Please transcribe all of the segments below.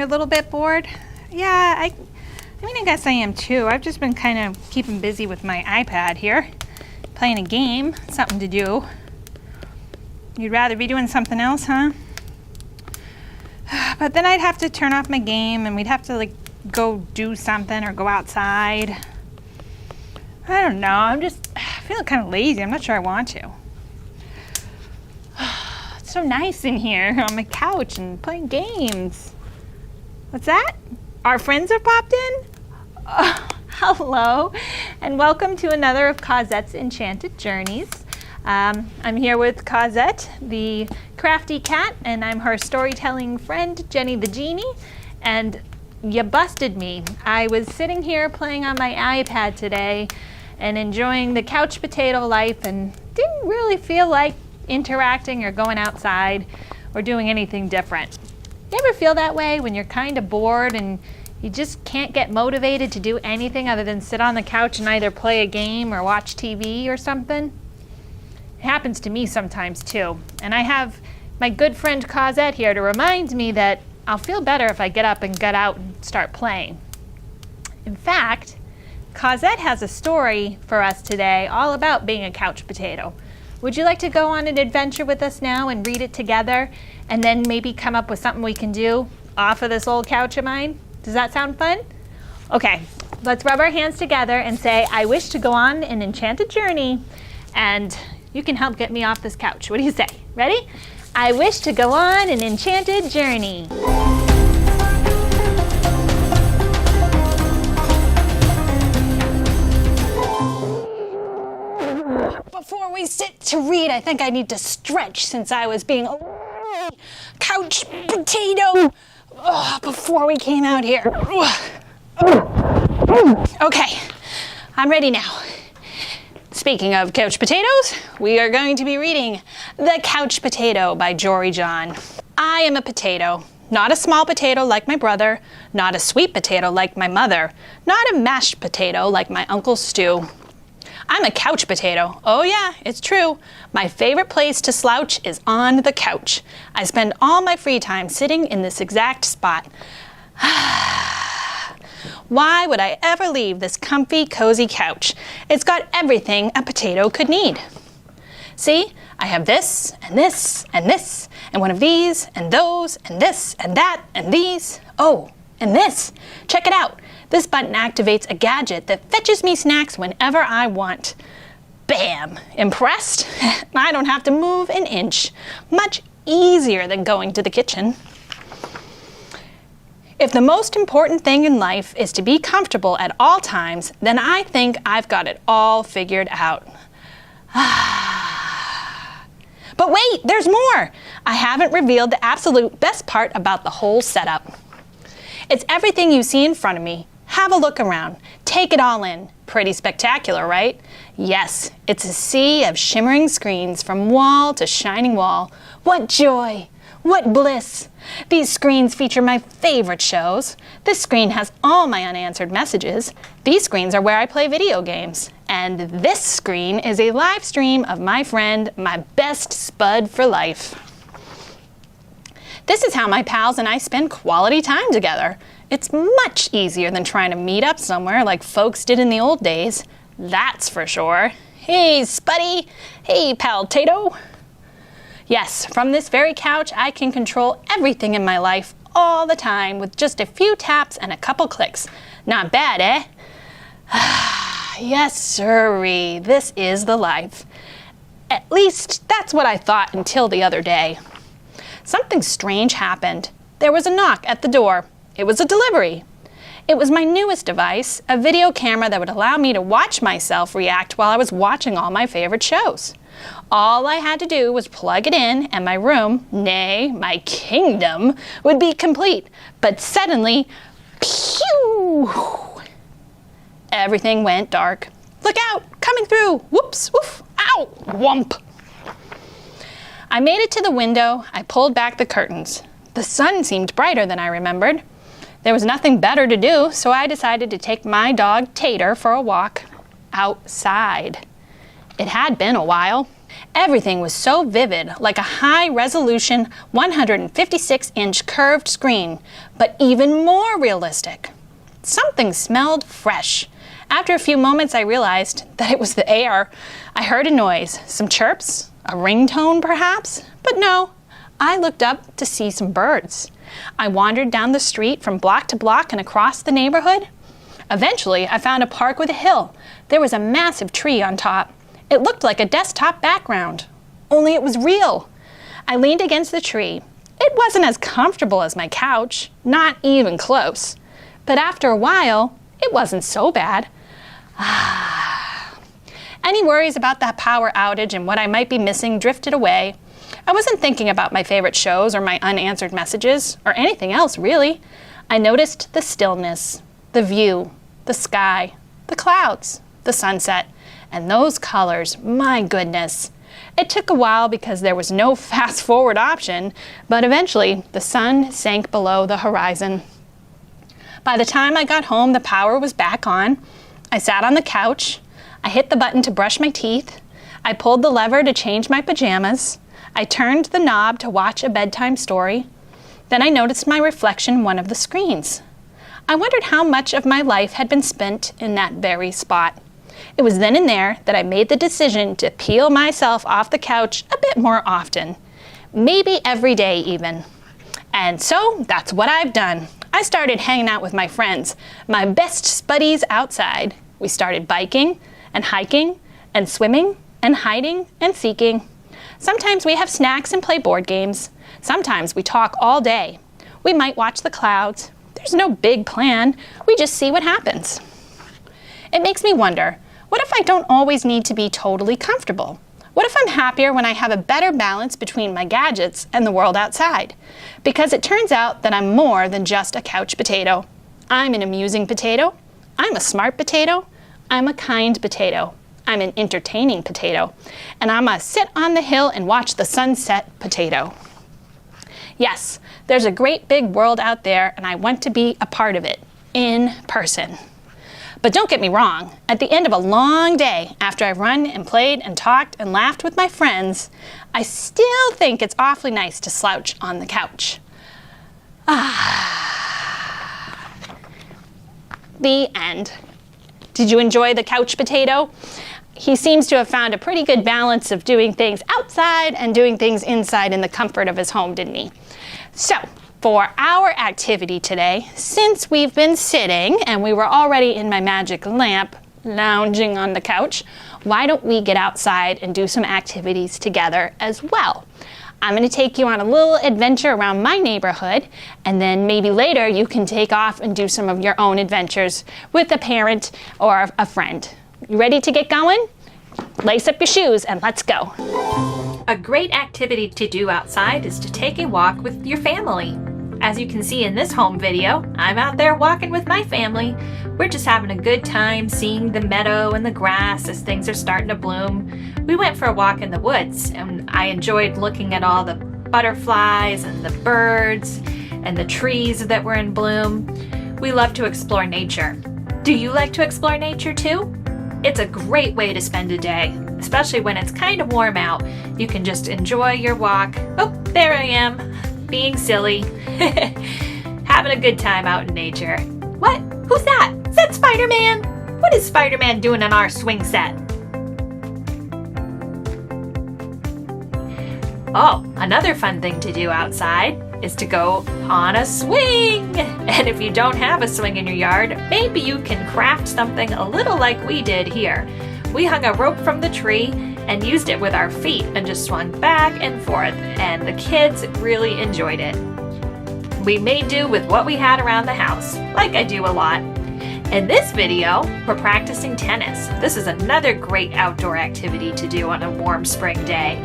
You're a little bit bored? Yeah, I mean, I guess I am too. I've just been kind of keeping busy with my iPad here, playing a game, something to do. You'd rather be doing something else, huh? But then I'd have to turn off my game and we'd have to like go do something or go outside. I don't know, I'm just feeling kind of lazy. I'm not sure I want to. It's so nice in here on my couch and playing games. What's that? Our friends have popped in? Hello, and welcome to another of Cosette's Enchanted Journeys. I'm here with Cosette, the crafty cat, and I'm her storytelling friend, Jenny the genie, and you busted me. I was sitting here playing on my iPad today and enjoying the couch potato life and didn't really feel like interacting or going outside or doing anything different. You ever feel that way when you're kind of bored and you just can't get motivated to do anything other than sit on the couch and either play a game or watch TV or something? It happens to me sometimes too. And I have my good friend Cosette here to remind me that I'll feel better if I get up and get out and start playing. In fact, Cosette has a story for us today all about being a couch potato. Would you like to go on an adventure with us now and read it together and then maybe come up with something we can do off of this old couch of mine? Does that sound fun? Okay, let's rub our hands together and say, I wish to go on an enchanted journey, and you can help get me off this couch. What do you say? Ready? I wish to go on an enchanted journey. Before we sit to read, I think I need to stretch since I was being a couch potato before we came out here. Okay, I'm ready now. Speaking of couch potatoes, we are going to be reading The Couch Potato by Jory John. I am a potato, not a small potato like my brother, not a sweet potato like my mother, not a mashed potato like my Uncle Stu. I'm a couch potato. Oh yeah, it's true. My favorite place to slouch is on the couch. I spend all my free time sitting in this exact spot. Why would I ever leave this comfy, cozy couch? It's got everything a potato could need. See, I have this, and this, and this, and one of these, and those, and this, and that, and these. Oh, and this. Check it out. This button activates a gadget that fetches me snacks whenever I want. Bam! Impressed? I don't have to move an inch. Much easier than going to the kitchen. If the most important thing in life is to be comfortable at all times, then I think I've got it all figured out. But wait, there's more! I haven't revealed the absolute best part about the whole setup. It's everything you see in front of me. Have a look around. Take it all in. Pretty spectacular, right? Yes, it's a sea of shimmering screens from wall to shining wall. What joy! What bliss! These screens feature my favorite shows. This screen has all my unanswered messages. These screens are where I play video games. And this screen is a live stream of my friend, my best spud for life. This is how my pals and I spend quality time together. It's much easier than trying to meet up somewhere like folks did in the old days. That's for sure. Hey, Spuddy. Hey, pal-tato. Yes, from this very couch, I can control everything in my life all the time with just a few taps and a couple clicks. Not bad, eh? Yes, sirree. This is the life. At least, that's what I thought until the other day. Something strange happened. There was a knock at the door. It was a delivery. It was my newest device, a video camera that would allow me to watch myself react while I was watching all my favorite shows. All I had to do was plug it in and my room, nay, my kingdom, would be complete. But suddenly, pew! Everything went dark. Look out! Coming through! Whoops! Woof! Ow! Whump! I made it to the window. I pulled back the curtains. The sun seemed brighter than I remembered. There was nothing better to do, so I decided to take my dog Tater for a walk outside. It had been a while. Everything was so vivid, like a high-resolution 156-inch curved screen, but even more realistic. Something smelled fresh. After a few moments, I realized that it was the air. I heard a noise, some chirps, a ringtone perhaps, but no. I looked up to see some birds. I wandered down the street from block to block and across the neighborhood. Eventually, I found a park with a hill. There was a massive tree on top. It looked like a desktop background, only it was real. I leaned against the tree. It wasn't as comfortable as my couch, not even close. But after a while, it wasn't so bad. Any worries about that power outage and what I might be missing drifted away. I wasn't thinking about my favorite shows or my unanswered messages, or anything else really. I noticed the stillness, the view, the sky, the clouds, the sunset, and those colors, my goodness. It took a while because there was no fast-forward option, but eventually the sun sank below the horizon. By the time I got home, the power was back on. I sat on the couch. I hit the button to brush my teeth. I pulled the lever to change my pajamas. I turned the knob to watch a bedtime story. Then I noticed my reflection in one of the screens. I wondered how much of my life had been spent in that very spot. It was then and there that I made the decision to peel myself off the couch a bit more often. Maybe every day even. And so that's what I've done. I started hanging out with my friends, my best buddies outside. We started biking and hiking and swimming and hiding and seeking. Sometimes we have snacks and play board games. Sometimes we talk all day. We might watch the clouds. There's no big plan. We just see what happens. It makes me wonder, what if I don't always need to be totally comfortable? What if I'm happier when I have a better balance between my gadgets and the world outside? Because it turns out that I'm more than just a couch potato. I'm an amusing potato. I'm a smart potato. I'm a kind potato. I'm an entertaining potato. And I'm a sit on the hill and watch the sunset potato. Yes, there's a great big world out there, and I want to be a part of it, in person. But don't get me wrong, at the end of a long day, after I've run and played and talked and laughed with my friends, I still think it's awfully nice to slouch on the couch. The end. Did you enjoy the couch potato? He seems to have found a pretty good balance of doing things outside and doing things inside in the comfort of his home, didn't he? So, for our activity today, since we've been sitting and we were already in my magic lamp lounging on the couch, why don't we get outside and do some activities together as well? I'm going to take you on a little adventure around my neighborhood, and then maybe later you can take off and do some of your own adventures with a parent or a friend. You ready to get going? Lace up your shoes and let's go. A great activity to do outside is to take a walk with your family. As you can see in this home video, I'm out there walking with my family. We're just having a good time seeing the meadow and the grass as things are starting to bloom. We went for a walk in the woods and I enjoyed looking at all the butterflies and the birds and the trees that were in bloom. We love to explore nature. Do you like to explore nature too? It's a great way to spend a day, especially when it's kind of warm out. You can just enjoy your walk. Oh, there I am, being silly. Having a good time out in nature. What? Who's that? Is that Spider-Man? What is Spider-Man doing on our swing set? Oh, another fun thing to do outside is to go on a swing. And if you don't have a swing in your yard, maybe you can craft something a little like we did here. We hung a rope from the tree and used it with our feet and just swung back and forth, and the kids really enjoyed it. We made do with what we had around the house, like I do a lot. In this video, we're practicing tennis. This is another great outdoor activity to do on a warm spring day.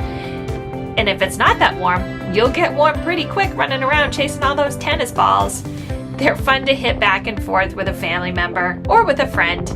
And if it's not that warm, you'll get warm pretty quick running around chasing all those tennis balls. They're fun to hit back and forth with a family member or with a friend.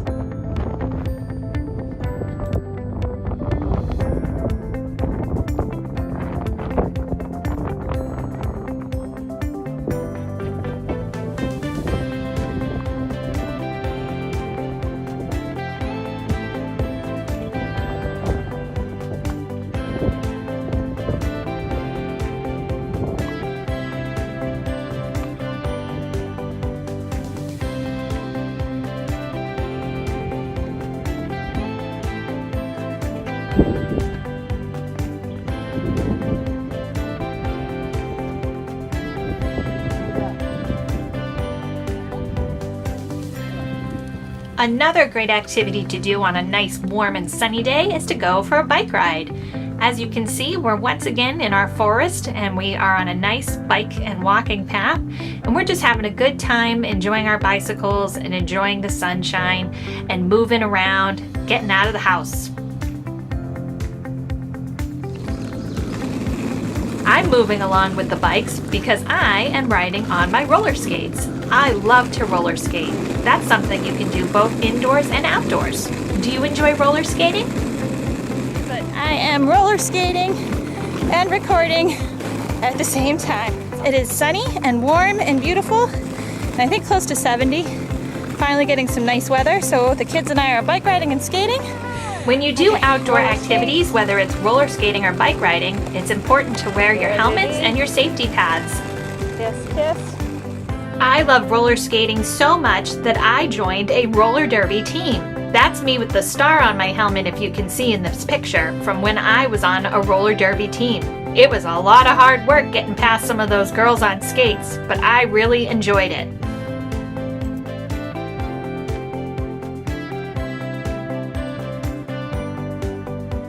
Another great activity to do on a nice warm and sunny day is to go for a bike ride. As you can see, we're once again in our forest and we are on a nice bike and walking path, and we're just having a good time enjoying our bicycles and enjoying the sunshine and moving around, getting out of the house. I'm moving along with the bikes because I am riding on my roller skates. I love to roller skate. That's something you can do both indoors and outdoors. Do you enjoy roller skating? But I am roller skating and recording at the same time. It is sunny and warm and beautiful, and I think close to 70. Finally getting some nice weather, so the kids and I are bike riding and skating. When you do outdoor activities, whether it's roller skating or bike riding, it's important to wear your helmets and your safety pads. Kiss, kiss. I love roller skating so much that I joined a roller derby team. That's me with the star on my helmet, if you can see in this picture, from when I was on a roller derby team. It was a lot of hard work getting past some of those girls on skates, but I really enjoyed it.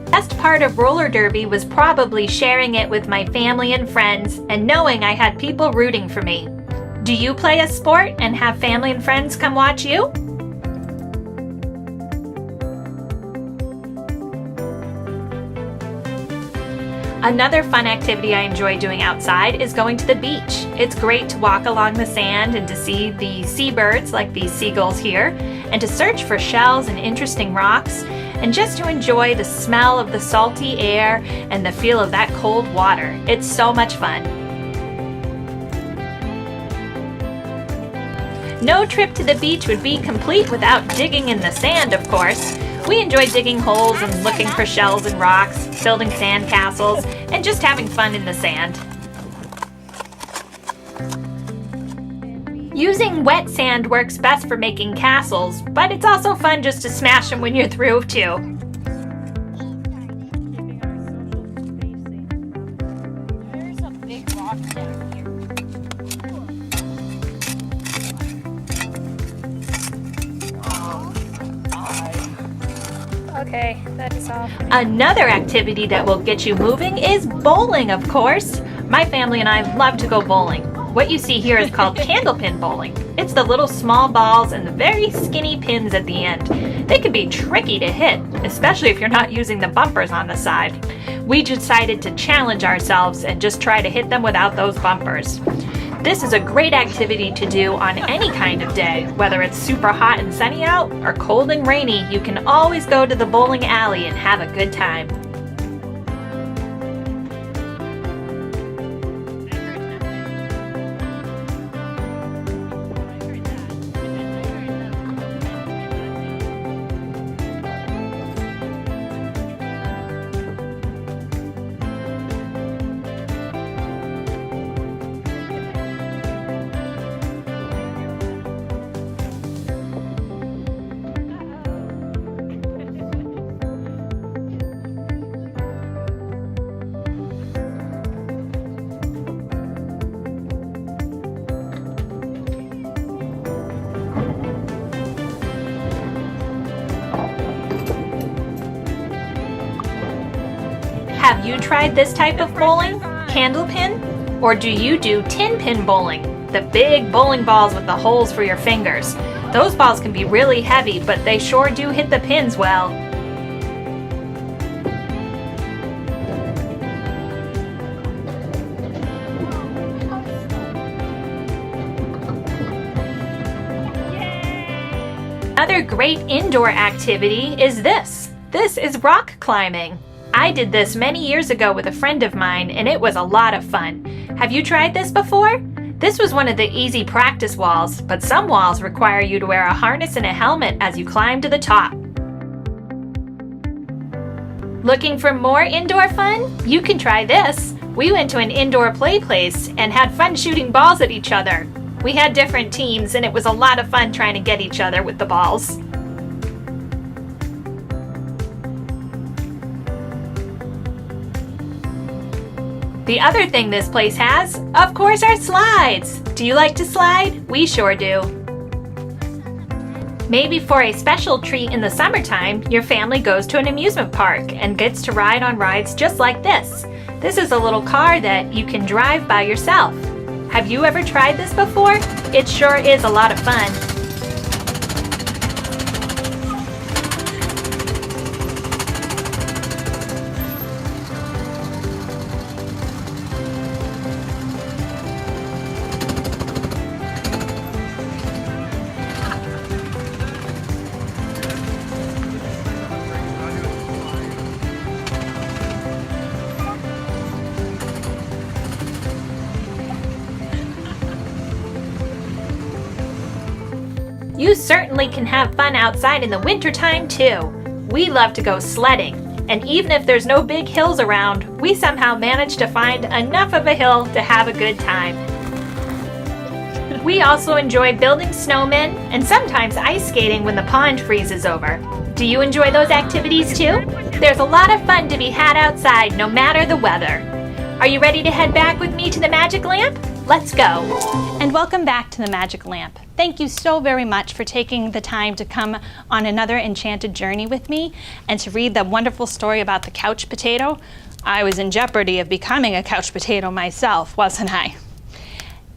The best part of roller derby was probably sharing it with my family and friends and knowing I had people rooting for me. Do you play a sport and have family and friends come watch you? Another fun activity I enjoy doing outside is going to the beach. It's great to walk along the sand and to see the seabirds like these seagulls here, and to search for shells and interesting rocks, and just to enjoy the smell of the salty air and the feel of that cold water. It's so much fun. No trip to the beach would be complete without digging in the sand, of course. We enjoy digging holes and looking for shells and rocks, building sand castles, and just having fun in the sand. Using wet sand works best for making castles, but it's also fun just to smash them when you're through, too. There's a big rock down here. Okay, that is all. Another activity that will get you moving is bowling, of course. My family and I love to go bowling. What you see here is called candlepin bowling. It's the little small balls and the very skinny pins at the end. They can be tricky to hit, especially if you're not using the bumpers on the side. We decided to challenge ourselves and just try to hit them without those bumpers. This is a great activity to do on any kind of day. Whether it's super hot and sunny out or cold and rainy, you can always go to the bowling alley and have a good time. Have you tried this type of bowling, candlepin? Or do you do tin pin bowling, the big bowling balls with the holes for your fingers? Those balls can be really heavy, but they sure do hit the pins well. Another great indoor activity is this. This is rock climbing. I did this many years ago with a friend of mine, and it was a lot of fun. Have you tried this before? This was one of the easy practice walls, but some walls require you to wear a harness and a helmet as you climb to the top. Looking for more indoor fun? You can try this. We went to an indoor play place and had fun shooting balls at each other. We had different teams, and it was a lot of fun trying to get each other with the balls. The other thing this place has, of course, are slides. Do you like to slide? We sure do. Maybe for a special treat in the summertime, your family goes to an amusement park and gets to ride on rides just like this. This is a little car that you can drive by yourself. Have you ever tried this before? It sure is a lot of fun. You certainly can have fun outside in the wintertime too. We love to go sledding, and even if there's no big hills around, we somehow manage to find enough of a hill to have a good time. We also enjoy building snowmen and sometimes ice skating when the pond freezes over. Do you enjoy those activities too? There's a lot of fun to be had outside no matter the weather. Are you ready to head back with me to the magic lamp? Let's go. And welcome back to the Magic Lamp. Thank you so very much for taking the time to come on another enchanted journey with me and to read the wonderful story about the couch potato. I was in jeopardy of becoming a couch potato myself, wasn't I?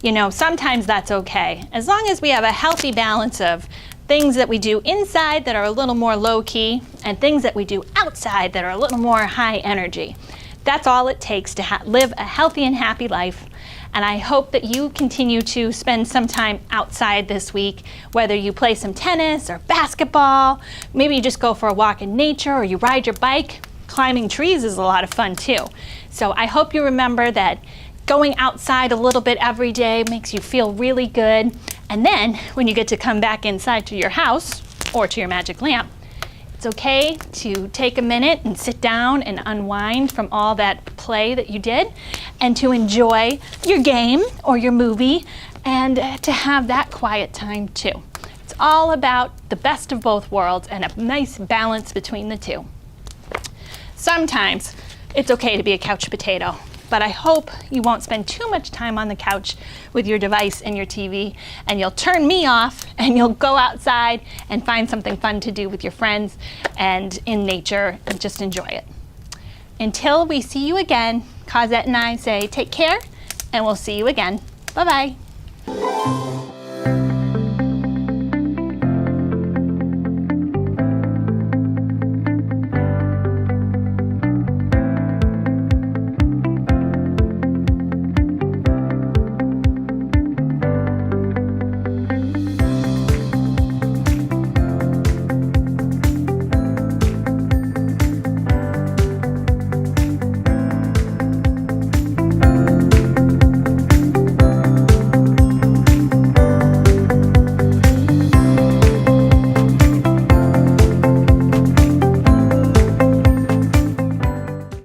You know, sometimes that's okay, as long as we have a healthy balance of things that we do inside that are a little more low-key and things that we do outside that are a little more high energy. That's all it takes to live a healthy and happy life. And I hope that you continue to spend some time outside this week, whether you play some tennis or basketball, maybe you just go for a walk in nature or you ride your bike. Climbing trees is a lot of fun too. So I hope you remember that going outside a little bit every day makes you feel really good. And then when you get to come back inside to your house or to your magic lamp, it's okay to take a minute and sit down and unwind from all that play that you did and to enjoy your game or your movie and to have that quiet time too. It's all about the best of both worlds and a nice balance between the two. Sometimes it's okay to be a couch potato, but I hope you won't spend too much time on the couch with your device and your TV, and you'll turn me off and you'll go outside and find something fun to do with your friends and in nature and just enjoy it. Until we see you again, Cosette and I say take care, and we'll see you again. Bye-bye.